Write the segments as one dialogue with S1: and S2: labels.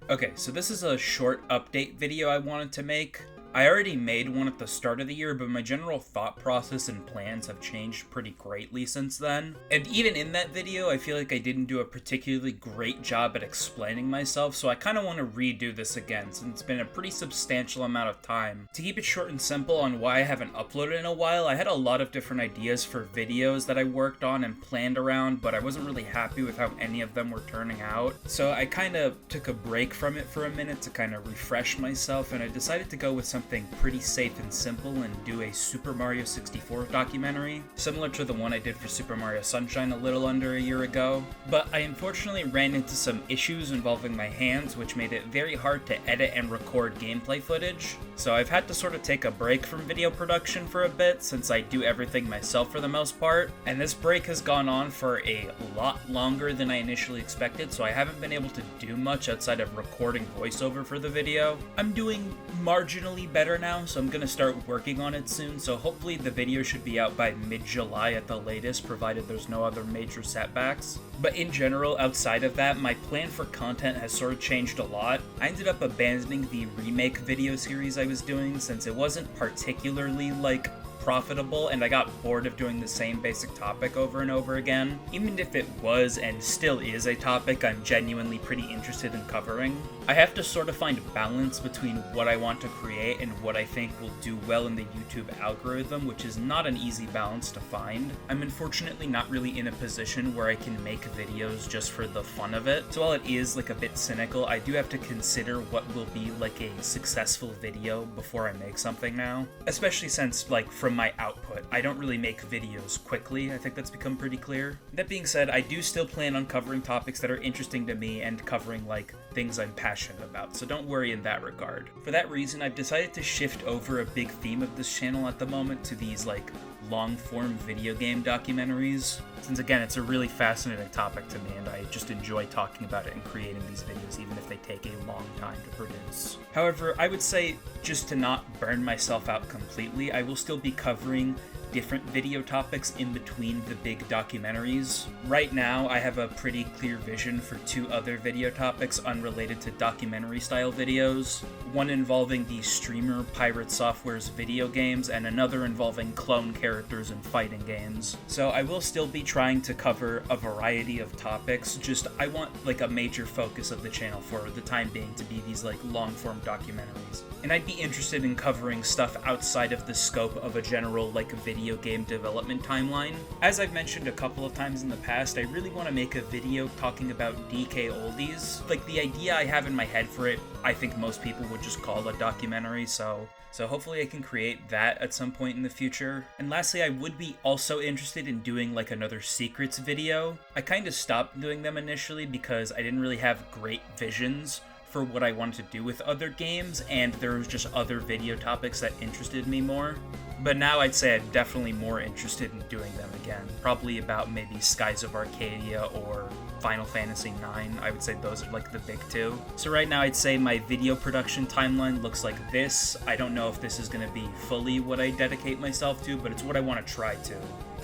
S1: Okay, so this is a short update video I wanted to make. I already made one at the start of the year, but my general thought process and plans have changed pretty greatly since then. And even in that video, I feel like I didn't do a particularly great job at explaining myself, so I kind of want to redo this again, since it's been a pretty substantial amount of time. To keep it short and simple on why I haven't uploaded in a while, I had a lot of different ideas for videos that I worked on and planned around, but I wasn't really happy with how any of them were turning out. So I kind of took a break from it for a minute to kind of refresh myself, and I decided to go with something pretty safe and simple and do a Super Mario 64 documentary, similar to the one I did for Super Mario Sunshine a little under a year ago. But I unfortunately ran into some issues involving my hands, which made it very hard to edit and record gameplay footage. So I've had to sort of take a break from video production for a bit, since I do everything myself for the most part. And this break has gone on for a lot longer than I initially expected, so I haven't been able to do much outside of recording voiceover for the video. I'm doing marginally better now, so I'm gonna start working on it soon, so hopefully the video should be out by mid-July at the latest, provided there's no other major setbacks. But in general, outside of that, my plan for content has sort of changed a lot. I ended up abandoning the remake video series I was doing, since it wasn't particularly, profitable, and I got bored of doing the same basic topic over and over again. Even if it was and still is a topic I'm genuinely pretty interested in covering, I have to sort of find balance between what I want to create and what I think will do well in the YouTube algorithm, which is not an easy balance to find. I'm unfortunately not really in a position where I can make videos just for the fun of it, so while it is a bit cynical, I do have to consider what will be a successful video before I make something now, especially since from my output, I don't really make videos quickly. I think that's become pretty clear. That being said, I do still plan on covering topics that are interesting to me and covering things I'm passionate about, so don't worry in that regard. For that reason, I've decided to shift over a big theme of this channel at the moment to these long-form video game documentaries, since again, it's a really fascinating topic to me and I just enjoy talking about it and creating these videos, even if they take a long time to produce. However, I would say, just to not burn myself out completely, I will still be covering different video topics in between the big documentaries. Right now, I have a pretty clear vision for two other video topics unrelated to documentary style videos, one involving the streamer Pirate Software's video games and another involving clone characters in fighting games. So I will still be trying to cover a variety of topics, just I want a major focus of the channel for the time being to be these long form documentaries. And I'd be interested in covering stuff outside of the scope of a general video game development timeline. As I've mentioned a couple of times in the past, I really want to make a video talking about DK oldies. The idea I have in my head for it, I think most people would just call a documentary, so hopefully I can create that at some point in the future. And lastly, I would be also interested in doing another secrets video. I kind of stopped doing them initially because I didn't really have great visions for what I wanted to do with other games, and there was just other video topics that interested me more. But now I'd say I'm definitely more interested in doing them again. Probably about maybe Skies of Arcadia or Final Fantasy IX. I would say those are the big two. So right now I'd say my video production timeline looks like this. I don't know if this is going to be fully what I dedicate myself to, but it's what I want to try to.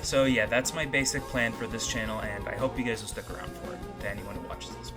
S1: So yeah, that's my basic plan for this channel, and I hope you guys will stick around for it, to anyone who watches this.